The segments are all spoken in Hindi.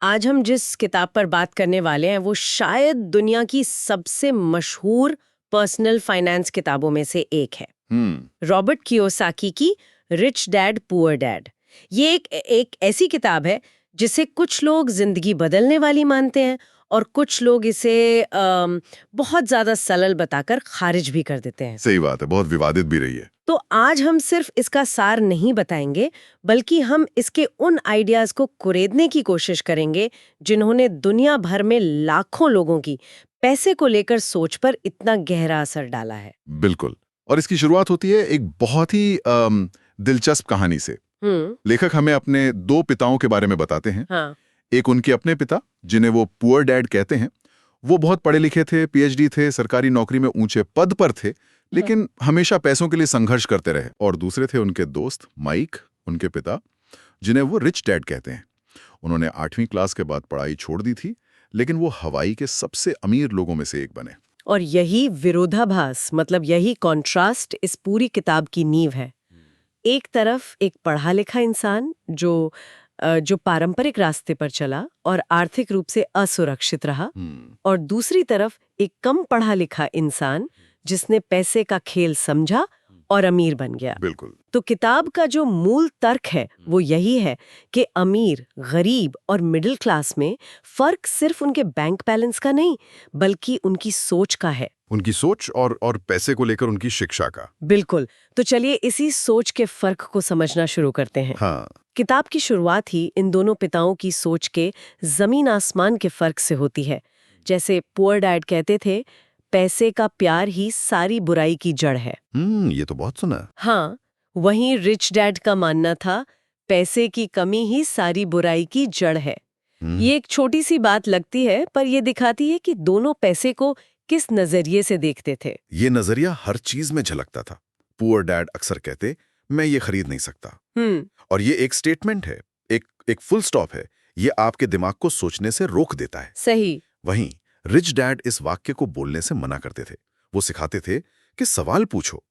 आज हम जिस किताब पर बात करने वाले हैं वो शायद दुनिया की सबसे मशहूर पर्सनल फाइनेंस किताबों में से एक है। रॉबर्ट कियोसाकी की रिच डैड पुअर डैड। ये एक ऐसी किताब है जिसे कुछ लोग जिंदगी बदलने वाली मानते हैं और कुछ लोग इसे बहुत ज्यादा सरल बताकर खारिज भी कर देते हैं। सही बात है, बहुत विवादित भी रही है। तो आज हम सिर्फ इसका सार नहीं बताएंगे, बल्कि हम इसके उन आइडियाज को कुरेदने की कोशिश करेंगे जिन्होंने दुनिया भर में लाखों लोगों की पैसे को लेकर सोच पर इतना गहरा असर डाला है। बिल्कुल। और इसकी शुरुआत होती है एक बहुत ही दिलचस्प कहानी से। लेखक हमें अपने दो पिताओं के बारे में बताते हैं। हाँ। एक उनके अपने पिता, जिन्हें वो पुअर डैड कहते हैं। वो बहुत पढ़े लिखे थे, पीएचडी थे, सरकारी नौकरी में ऊंचे पद पर थे, लेकिन हमेशा पैसों के लिए संघर्ष करते रहे। और दूसरे थे उनके दोस्त माइक, उनके पिता, जिन्हें वो रिच डैड कहते हैं। उन्होंने 8वीं क्लास के बाद पढ़ाई छोड़ दी थी, लेकिन वो हवाई के सबसे अमीर लोगों में से एक बने। और यही विरोधाभास, मतलब यही कॉन्ट्रास्ट इस पूरी किताब की नींव है। एक तरफ एक पढ़ा लिखा इंसान जो पारंपरिक रास्ते पर चला और आर्थिक रूप से असुरक्षित रहा, और दूसरी तरफ एक कम पढ़ा लिखा इंसान जिसने पैसे का खेल समझा और अमीर बन गया। बिल्कुल। तो किताब का जो मूल तर्क है वो यही है कि अमीर, गरीब और मिडिल क्लास में फर्क सिर्फ उनके बैंक बैलेंस का नहीं, बल्कि उनकी सोच का है। उनकी सोच और पैसे को लेकर उनकी शिक्षा का। बिल्कुल। तो चलिए इसी सोच के फर्क को समझना शुरू करते हैं। हाँ। किताब की शुरुआत ही इन दोनों पिताओं की सोच के जमीन आसमान के फर्क से होती है। जैसे पुअर डैड कहते थे, पैसे का प्यार ही सारी बुराई की जड़ है। ये तो बहुत सुना। हाँ, वहीं रिच डैड का मानना था, पैसे की कमी ही सारी बुराई की जड़ है। ये एक छोटी सी बात लगती है, पर ये दिखाती है कि दोनों पैसे को किस नजरिए से देखते थे। ये नजरिया हर चीज में झलकता था। पुअर डैड अक्सर कहते, मैं ये खरीद नहीं सकता। और ये एक स्टेटमेंट है, एक फुल स्टॉप है। ये आपके दिमाग को सोचने से रोक देता है। सही। वहीं रिच डैड इस वाक्य को बोलने से मना करते थे। वो सिखाते थे कि सवाल पूछो,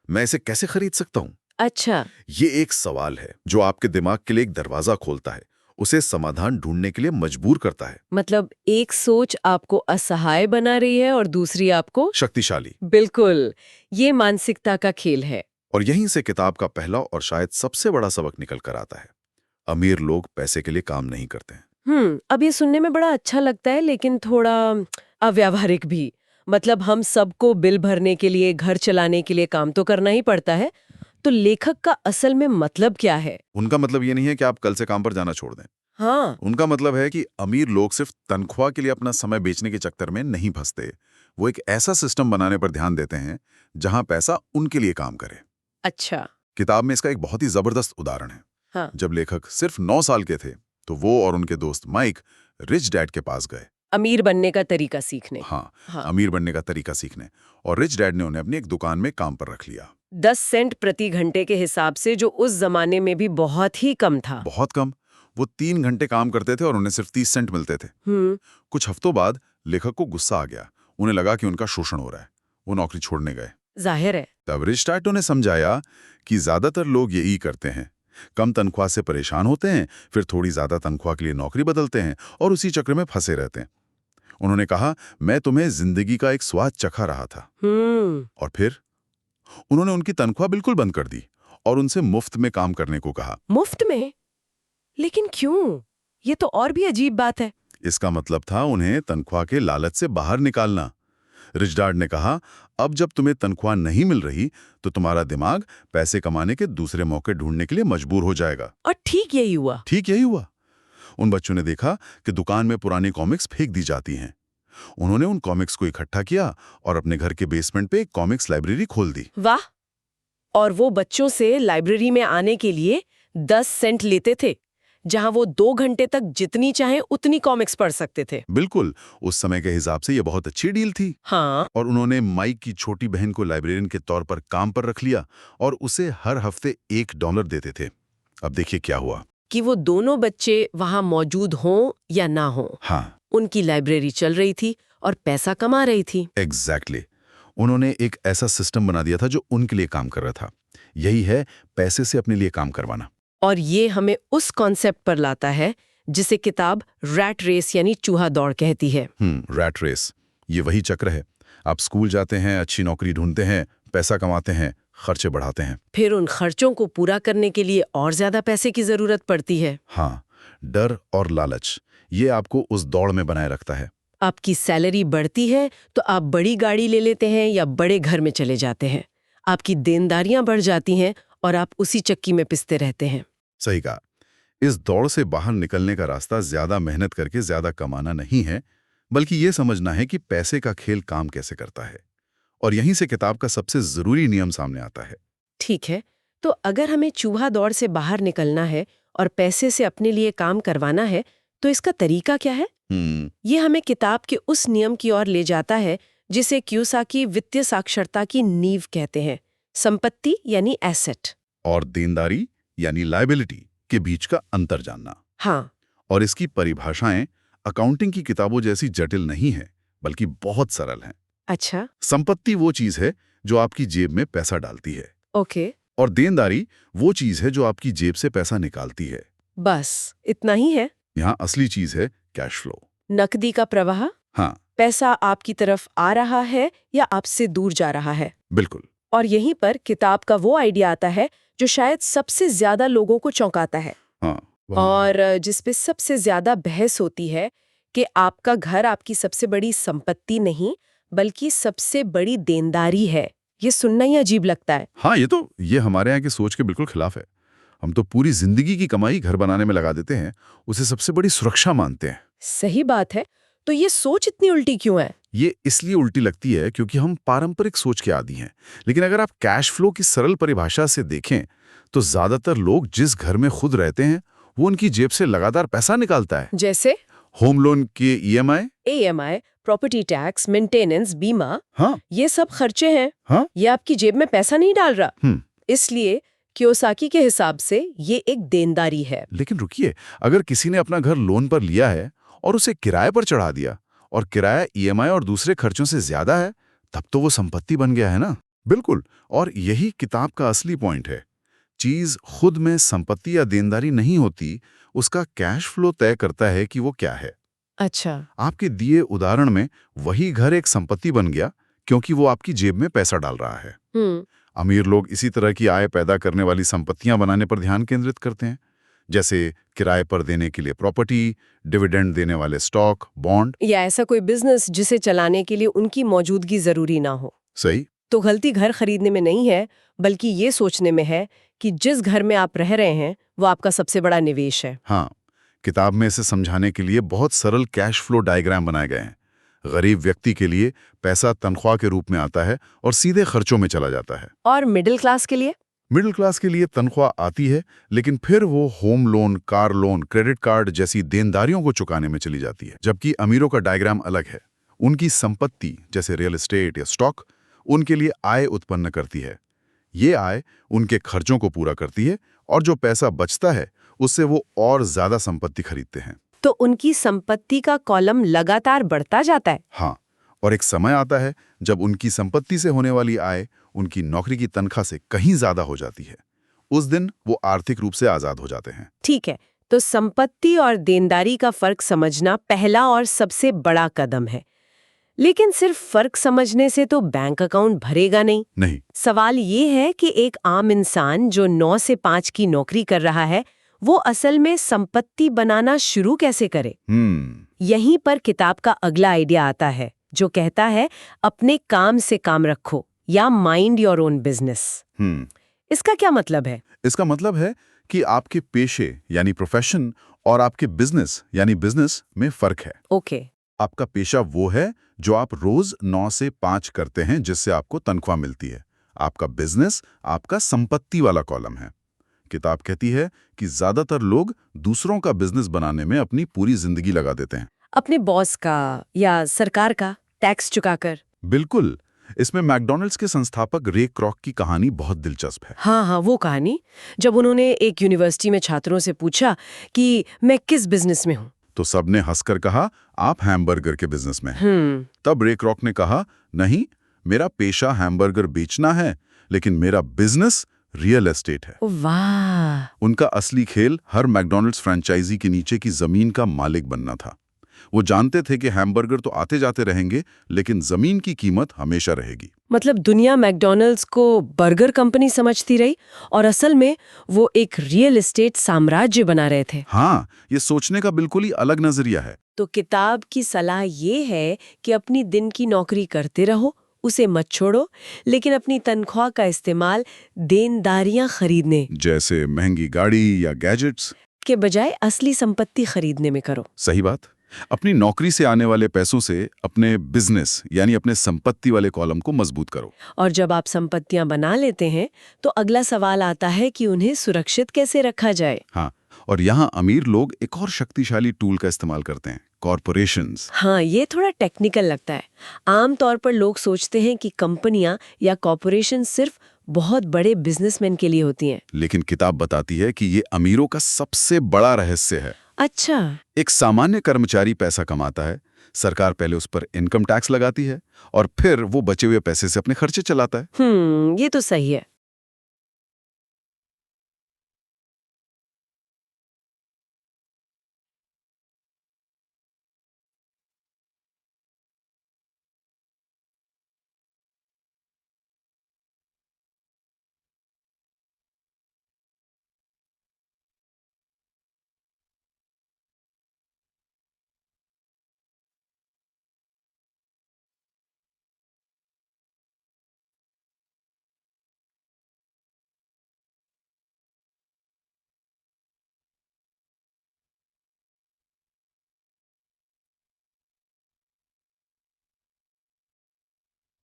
मैं इसे कैसे खरीद सकता हूं। अच्छा। ये एक सवाल है जो आपके दिमाग के लिए एक दरवाजा खोलता है, उसे समाधान ढूंढने के लिए मजबूर करता है। मतलब एक सोच आपको असहाय बना रही है और दूसरी आपको शक्तिशाली। बिल्कुल। ये मानसिकता का खेल है। और यहीं से किताब का पहला और शायद सबसे बड़ा सबक निकल कर आता है। अमीर लोग पैसे के लिए काम नहीं करते हैं। अब ये सुनने में बड़ा अच्छा लगता है, लेकिन थोड़ा अव्यावहारिक भी। मतलब हम सबको बिल भरने के लिए, घर चलाने के लिए काम तो करना ही पड़ता है। तो लेखक का असल में मतलब क्या है? उनका मतलब ये नहीं है कि आप कल से काम पर जाना छोड़ दें। हाँ। उनका मतलब है कि अमीर लोग सिर्फ तनख्वाह के लिए अपना समय बेचने के चक्कर में नहीं फंसते। वो एक ऐसा सिस्टम बनाने पर ध्यान देते हैं जहां पैसा उनके लिए काम करे। अच्छा। किताब में इसका एक बहुत ही जबरदस्त उदाहरण है। हाँ। जब लेखक सिर्फ 9 साल के थे, तो वो और उनके दोस्त माइक रिच डैड के पास गए। अमीर बनने का तरीका सीखने। हाँ, हाँ। अमीर बनने का तरीका सीखने। और रिच डैड ने उन्हें अपनी एक दुकान में काम पर रख लिया। 10 सेंट प्रति घंटे के हिसाब से, जो उस जमाने में भी बहुत ही कम था। बहुत कम। वो 3 घंटे काम करते थे और उन्हें सिर्फ 30 सेंट मिलते थे। कुछ हफ्तों बाद लेखक को गुस्सा आ गया। उन्हें लगा कि उनका शोषण हो रहा है। वो नौकरी छोड़ने गए। जाहिर है। तब रिच डैड ने समझाया कि ज्यादातर लोग यही करते हैं। कम तनख्वाह से परेशान होते हैं, फिर थोड़ी ज्यादा तनख्वाह के लिए नौकरी बदलते हैं और उसी चक्र में फंसे रहते हैं। उन्होंने कहा, मैं तुम्हें जिंदगी का एक स्वाद चखा रहा था। और फिर उन्होंने उनकी तनख्वाह बिल्कुल बंद कर दी और उनसे मुफ्त में काम करने को कहा। मुफ्त में? लेकिन क्यों? ये तो और भी अजीब बात है। इसका मतलब था उन्हें तनख्वाह के लालच से बाहर निकालना। रिच डैड ने कहा, अब जब तुम्हें तनख्वाह नहीं मिल रही, तो तुम्हारा दिमाग पैसे कमाने के दूसरे मौके ढूंढने के लिए मजबूर हो जाएगा। और ठीक यही हुआ। ठीक यही हुआ। उन बच्चों ने देखा कि दुकान में पुरानी कॉमिक्स फेंक दी जाती हैं। उन्होंने उन कॉमिक्स को इकट्ठा किया और अपने घर के बेसमेंट पे एक कॉमिक्स लाइब्रेरी खोल दी। वाह! और वो बच्चों से लाइब्रेरी में आने के लिए 10 सेंट लेते थे, जहां वो 2 घंटे तक जितनी चाहे उतनी कॉमिक्स पढ़ सकते थे। बिल्कुल, उस समय के हिसाब से ये बहुत अच्छी डील थी। हाँ। और उन्होंने माइक की छोटी बहन को लाइब्रेरियन के तौर पर काम पर रख लिया और उसे हर हफ्ते $1 देते थे। अब देखिए क्या हुआ कि वो दोनों बच्चे वहां मौजूद हों या ना हों, हाँ, उनकी लाइब्रेरी चल रही थी और पैसा कमा रही थी। एग्जैक्टली। उन्होंने एक ऐसा सिस्टम बना दिया था जो उनके लिए काम कर रहा था। यही है पैसे से अपने लिए काम करवाना। और ये हमें उस कॉन्सेप्ट पर लाता है जिसे किताब रैट रेस यानी चूहा दौड़ कहती है। रैट रेस, ये वही चक्र है। आप स्कूल जाते हैं, अच्छी नौकरी ढूंढते हैं, पैसा कमाते हैं, खर्चे बढ़ाते हैं। फिर उन खर्चों को पूरा करने के लिए और ज्यादा पैसे की जरूरत पड़ती है। हाँ, डर और लालच, ये आपको उस दौड़ में बनाए रखता है। आपकी सैलरी बढ़ती है तो आप बड़ी गाड़ी ले लेते हैं या बड़े घर में चले जाते हैं। आपकी देनदारियां बढ़ जाती हैं और आप उसी चक्की में पिसते रहते हैं। सही कहा। इस दौड़ से बाहर निकलने का रास्ता ज्यादा मेहनत करके ज्यादा कमाना नहीं है, बल्कि ये समझना है कि पैसे का खेल काम कैसे करता है। और यहीं से किताब का सबसे जरूरी नियम सामने आता है। ठीक है, तो अगर हमें चूहा दौड़ से बाहर निकलना है और पैसे से अपने लिए काम करवाना है, तो इसका तरीका क्या है? ये हमें किताब के उस नियम की ओर ले जाता है जिसे कियोसाकी वित्तीय साक्षरता की नींव कहते हैं, संपत्ति यानी एसेट और देनदारी यानी लायबिलिटी के बीच का अंतर जानना। हाँ, और इसकी परिभाषाएं अकाउंटिंग की किताबों जैसी जटिल नहीं है, बल्कि बहुत सरल हैं। अच्छा, संपत्ति वो चीज है जो आपकी जेब में पैसा डालती है, ओके, और देनदारी वो चीज है जो आपकी जेब से पैसा निकालती है। बस इतना ही है। यहाँ असली चीज है कैश फ्लो, नकदी का प्रवाह। हाँ पैसा आपकी तरफ आ रहा है या आपसे दूर जा रहा है। बिल्कुल। और यहीं पर किताब का वो आइडिया आता है जो शायद सबसे ज्यादा लोगों को चौंकाता है, हाँ, और जिस पे सबसे ज्यादा बहस होती है कि आपका घर आपकी सबसे बड़ी संपत्ति नहीं बल्कि सबसे बड़ी देनदारी है। ये सुनना ही अजीब लगता है। हाँ, ये हमारे यहाँ की सोच के बिल्कुल खिलाफ है। हम तो पूरी जिंदगी की कमाई घर बनाने में लगा देते हैं, उसे सबसे बड़ी सुरक्षा मानते हैं। सही बात है, तो ये सोच इतनी उल्टी क्यों है? ये इसलिए उल्टी लगती है क्योंकि हम पारंपरिक सोच के आदी हैं। लेकिन अगर आप कैश फ्लो की सरल परिभाषा से देखें तो ज्यादातर लोग जिस घर में खुद रहते हैं वो उनकी जेब से लगातार पैसा निकालता है। जैसे होम लोन के EMI, प्रॉपर्टी टैक्स, मेंटेनेंस, बीमा, हाँ ये सब खर्चे हैं। हाँ ये आपकी जेब में पैसा नहीं डाल रहा। इसलिए कियोसाकी के हिसाब से ये एक देनदारी है। लेकिन रुकिए, अगर किसी ने अपना घर लोन पर लिया है और उसे किराए पर चढ़ा दिया और किराया EMI और दूसरे खर्चों से ज्यादा है, तब तो वो संपत्ति बन गया है ना। बिल्कुल, और यही किताब का असली पॉइंट है। चीज खुद में संपत्ति या देनदारी नहीं होती, उसका कैश फ्लो तय करता है कि वो क्या है। अच्छा, आपके दिए उदाहरण में वही घर एक संपत्ति बन गया क्योंकि वो आपकी जेब में पैसा डाल रहा है। अमीर लोग इसी तरह की आय पैदा करने वाली संपत्तियां बनाने पर ध्यान केंद्रित करते हैं, जैसे किराए पर देने के लिए प्रॉपर्टी, डिविडेंड देने वाले स्टॉक, बॉन्ड, या ऐसा कोई बिजनेस जिसे चलाने के लिए उनकी मौजूदगी जरूरी ना हो। सही। तो गलती घर खरीदने में नहीं है, बल्कि ये सोचने में है कि जिस घर में आप रह रहे हैं वो आपका सबसे बड़ा निवेश है। हाँ, किताब में इसे समझाने के लिए बहुत सरल कैश फ्लो डायग्राम बनाए गए हैं। गरीब व्यक्ति के लिए पैसा तनख्वाह के रूप में आता है और सीधे खर्चों में चला जाता है। और मिडिल क्लास के लिए? मिडिल क्लास के लिए तनख्वाह आती है, लेकिन फिर वो home loan, car loan, credit card जैसी देनदारियों को चुकाने में चली जाती है। जबकि अमीरों का डायग्राम अलग है। उनकी संपत्ति जैसे रियल एस्टेट या स्टॉक उनके लिए आय उत्पन्न करती है। ये आय उनके खर्चों को पूरा करती है और जो पैसा बचता है उससे वो और ज्यादा संपत्ति खरीदते हैं। तो उनकी संपत्ति का कॉलम लगातार बढ़ता जाता है। हाँ, और एक समय आता है जब उनकी संपत्ति से होने वाली आय उनकी नौकरी की तनख्वाह से कहीं ज्यादा हो जाती है। उस दिन वो आर्थिक रूप से आजाद हो जाते हैं। ठीक है, तो संपत्ति और देनदारी का फर्क समझना पहला और सबसे बड़ा कदम है। लेकिन सिर्फ फर्क समझने से तो बैंक अकाउंट भरेगा नहीं। सवाल ये है कि एक आम इंसान जो 9 से 5 की नौकरी कर रहा है, वो असल में संपत्ति बनाना शुरू कैसे करे? यहीं पर किताब का अगला आइडिया आता है, जो कहता है अपने काम से काम रखो या माइंड योर ओन बिजनेस। इसका क्या मतलब है? इसका मतलब है कि आपके पेशे यानी प्रोफेशन और आपके बिजनेस यानी बिजनेस में फर्क है। ओके। आपका पेशा वो है जो आप रोज 9 से 5 करते हैं, जिससे आपको तनख्वाह मिलती है। आपका बिजनेस आपका संपत्ति वाला कॉलम है। किताब कहती है कि ज्यादातर लोग दूसरों का बिजनेस बनाने में अपनी पूरी जिंदगी लगा देते हैं, अपने बॉस का या सरकार का टैक्स चुकाकर। बिल्कुल। इसमें मैकडॉनल्ड्स के संस्थापक रे क्रॉक की कहानी बहुत दिलचस्प है। हाँ, वो कहानी, जब उन्होंने एक यूनिवर्सिटी में छात्रों से पूछा कि मैं किस बिजनेस में हूँ, तो सबने हंसकर कहा आप हैमबर्गर के बिजनेस में हैं। तब रे क्रॉक ने कहा नहीं, मेरा पेशा हैमबर्गर बेचना है, लेकिन मेरा बिजनेस रियल एस्टेट है। वाह। उनका असली खेल हर मैकडॉनल्ड्स फ्रेंचाइजी के नीचे की जमीन का मालिक बनना था। वो जानते थे कि हैमबर्गर तो आते जाते रहेंगे, लेकिन जमीन की कीमत हमेशा रहेगी। मतलब दुनिया मैकडॉनल्ड्स को बर्गर कंपनी समझती रही और असल में वो एक रियल एस्टेट साम्राज्य बना रहे थे। हाँ, ये सोचने का बिल्कुल ही अलग नजरिया है। तो किताब की सलाह ये है कि अपनी दिन की नौकरी करते रहो, उसे मत छोड़ो, लेकिन अपनी तनख्वाह का इस्तेमाल देनदारियां खरीदने जैसे महंगी गाड़ी या गैजेट्स के बजाय असली संपत्ति खरीदने में करो। सही बात। अपनी नौकरी से आने वाले पैसों से अपने बिजनेस यानी अपने संपत्ति वाले कॉलम को मजबूत करो। और जब आप संपत्तियां बना लेते हैं तो अगला सवाल आता है कि उन्हें सुरक्षित कैसे रखा जाए। हाँ, और यहाँ अमीर लोग एक और शक्तिशाली टूल का इस्तेमाल करते हैं, कॉरपोरेशंस। हाँ, ये थोड़ा टेक्निकल लगता है। आमतौर पर लोग सोचते हैं कि कंपनियां या कॉरपोरेशन सिर्फ बहुत बड़े बिजनेसमैन के लिए होती हैं। लेकिन किताब बताती है कि ये अमीरों का सबसे बड़ा रहस्य है। अच्छा। एक सामान्य कर्मचारी पैसा कमाता है, सरकार पहले उस पर इनकम टैक्स लगाती है और फिर वो बचे हुए पैसे से अपने खर्चे चलाता है। ये तो सही है।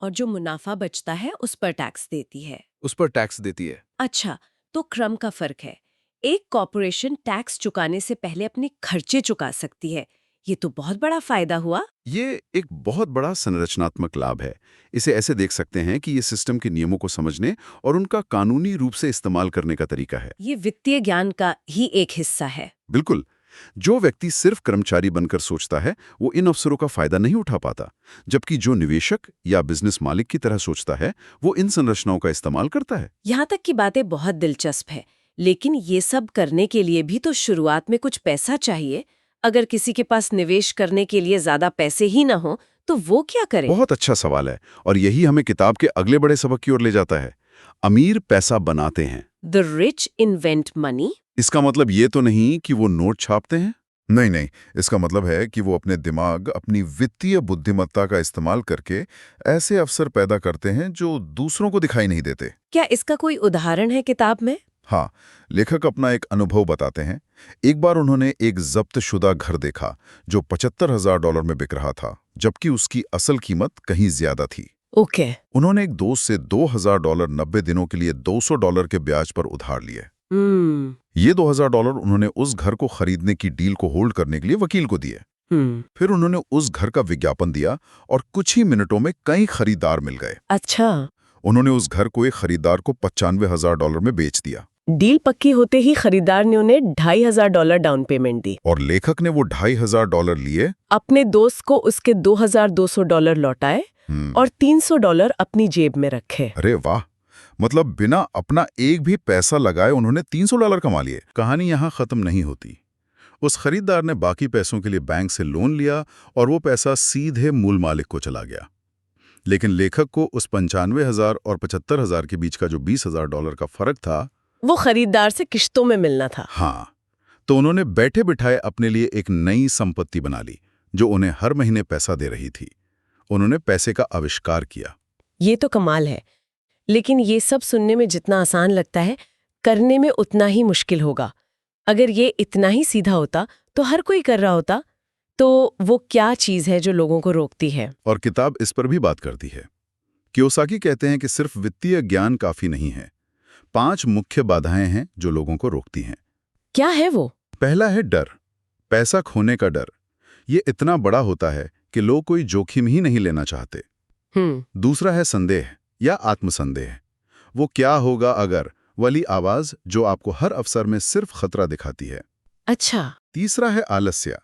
और जो मुनाफा बचता है उस पर टैक्स देती है। उस पर टैक्स देती है। अच्छा, तो क्रम का फर्क है। एक कॉरपोरेशन टैक्स चुकाने से पहले अपने खर्चे चुका सकती है। ये तो बहुत बड़ा फायदा हुआ। ये एक बहुत बड़ा संरचनात्मक लाभ है। इसे ऐसे देख सकते हैं कि ये सिस्टम के नियमों को समझने और उनका कानूनी रूप से इस्तेमाल करने का तरीका है। ये वित्तीय ज्ञान का ही एक हिस्सा है। बिल्कुल। जो व्यक्ति सिर्फ कर्मचारी बनकर सोचता है वो इन अवसरों का फायदा नहीं उठा पाता, जबकि जो निवेशक या बिजनेस मालिक की तरह सोचता है वो इन संरचनाओं का इस्तेमाल करता है। यहाँ तक की बातें बहुत दिलचस्प है, लेकिन ये सब करने के लिए भी तो शुरुआत में कुछ पैसा चाहिए। अगर किसी के पास निवेश करने के लिए ज्यादा पैसे ही ना हो तो वो क्या करे? बहुत अच्छा सवाल है, और यही हमें किताब के अगले बड़े सबक की ओर ले जाता है। अमीर पैसा बनाते हैं। The rich invent money. इसका मतलब ये तो नहीं कि वो नोट छापते हैं। नहीं नहीं, इसका मतलब है कि वो अपने दिमाग, अपनी वित्तीय बुद्धिमत्ता का इस्तेमाल करके ऐसे अवसर पैदा करते हैं जो दूसरों को दिखाई नहीं देते। क्या इसका कोई उदाहरण है किताब में? हाँ, लेखक अपना एक अनुभव बताते हैं। एक बार उन्होंने एक जब्तशुदा घर देखा जो $75,000 में बिक रहा था, जबकि उसकी असल कीमत कहीं ज्यादा थी। ओके। उन्होंने एक दोस्त से $2,000 90 दिनों के लिए $200 के ब्याज पर उधार लिए। ये $2,000 उन्होंने उस घर को खरीदने की डील को होल्ड करने के लिए वकील को दिए। फिर उन्होंने उस घर का विज्ञापन दिया और कुछ ही मिनटों में कई खरीदार मिल गए। अच्छा। उन्होंने उस घर को एक खरीदार को $95,000 में बेच दिया। डील पक्की होते ही खरीदार ने उन्हें $2,500 डाउन पेमेंट दी और लेखक ने वो $2,500 लिए, अपने दोस्त को उसके $2,200 लौटाए और $300 अपनी जेब में रखे। अरे वाह, मतलब बिना अपना एक भी पैसा लगाए उन्होंने $300 कमा लिए। कहानी यहाँ खत्म नहीं होती। उस खरीदार ने बाकी पैसों के लिए बैंक से लोन लिया और वो पैसा सीधे मूल मालिक को चला गया। लेकिन लेखक को उस 95,000 और 75,000 के बीच का जो $20,000 का फर्क था, वो खरीदार से किश्तों में मिलना था। हाँ, तो उन्होंने बैठे बिठाए अपने लिए एक नई संपत्ति बना ली जो उन्हें हर महीने पैसा दे रही थी। उन्होंने पैसे का आविष्कार किया। ये तो कमाल है, लेकिन ये सब सुनने में जितना आसान लगता है, करने में उतना ही मुश्किल होगा। अगर ये इतना ही सीधा होता तो हर कोई कर रहा होता, तो वो क्या चीज है जो लोगों को रोकती है? और किताब इस पर भी बात करती है। कियोसाकी कहते हैं कि सिर्फ वित्तीय ज्ञान काफी नहीं है। 5 मुख्य बाधाएं हैं जो लोगों को रोकती हैं। क्या है वो? पहला है डर, पैसा खोने का डर। ये इतना बड़ा होता है कि लोग कोई जोखिम ही नहीं लेना चाहते। दूसरा है संदेह या आत्मसंदेह। वो क्या होगा अगर वाली आवाज जो आपको हर अवसर में सिर्फ खतरा दिखाती है। अच्छा। तीसरा है आलस्य।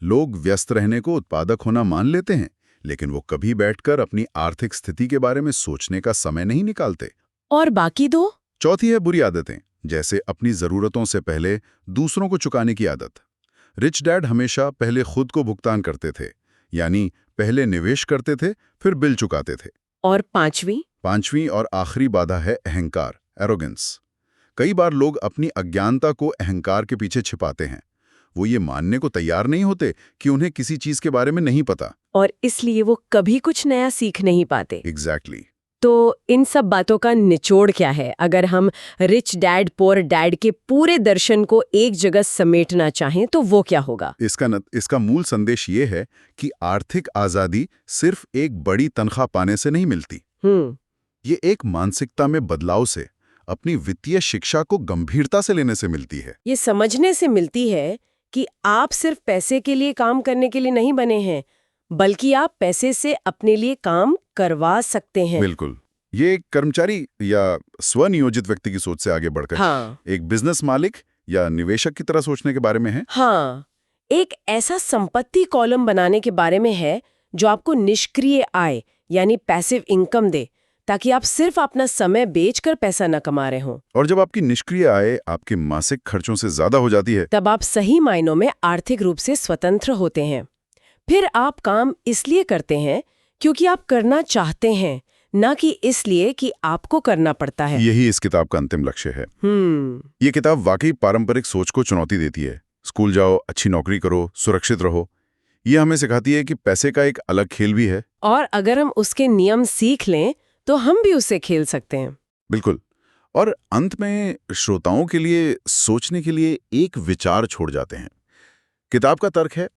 लोग व्यस्त रहने को उत्पादक होना मान लेते हैं, लेकिन वो कभी बैठकर अपनी आर्थिक स्थिति के बारे में सोचने का समय नहीं निकालते। और बाकी दो? चौथी है बुरी आदतें, जैसे अपनी जरूरतों से पहले दूसरों को चुकाने की आदत। रिच डैड हमेशा पहले खुद को भुगतान करते थे, यानी पहले निवेश करते थे फिर बिल चुकाते थे। और पांचवी और आखिरी बाधा है अहंकार, एरोगेंस। कई बार लोग अपनी अज्ञानता को अहंकार के पीछे छिपाते हैं। वो ये मानने को तैयार नहीं होते कि उन्हें किसी चीज के बारे में नहीं पता। और इसलिए वो कभी कुछ नया सीख नहीं पाते। एग्जैक्टली। तो इन सब बातों का निचोड़ क्या है? अगर हम रिच डैड पुअर डैड के पूरे दर्शन को एक जगह समेटना चाहें तो वो क्या होगा? इसका मूल संदेश ये है कि आर्थिक आजादी सिर्फ एक बड़ी तनख्वाह पाने से नहीं मिलती। ये एक मानसिकता में बदलाव से, अपनी वित्तीय शिक्षा को गंभीरता से लेने से मिलती है। ये समझने से मिलती है कि आप सिर्फ पैसे के लिए काम करने के लिए नहीं बने हैं, बल्कि आप पैसे से अपने लिए काम करवा सकते हैं। बिल्कुल। ये एक कर्मचारी या स्वनियोजित व्यक्ति की सोच से आगे बढ़कर एक बिजनेस मालिक या निवेशक की तरह सोचने के बारे में है। हाँ, एक ऐसा संपत्ति कॉलम बनाने के बारे में है जो आपको निष्क्रिय आय यानी पैसिव इनकम दे, ताकि आप सिर्फ अपना समय बेचकर पैसा न कमा रहे हों। और जब आपकी निष्क्रिय आय आपके मासिक खर्चों से ज्यादा हो जाती है, तब आप सही मायनों में आर्थिक रूप से स्वतंत्र होते हैं। फिर आप काम इसलिए करते हैं क्योंकि आप करना चाहते हैं, ना कि इसलिए कि आपको करना पड़ता है। यही इस किताब का अंतिम लक्ष्य है। ये किताब वाकई पारंपरिक सोच को चुनौती देती है। स्कूल जाओ, अच्छी नौकरी करो, सुरक्षित रहो। ये हमें सिखाती है कि पैसे का एक अलग खेल भी है, और अगर हम उसके नियम सीख लें तो हम भी उससे खेल सकते हैं। बिल्कुल। और अंत में श्रोताओं के लिए सोचने के लिए एक विचार छोड़ जाते हैं। किताब का तर्क है,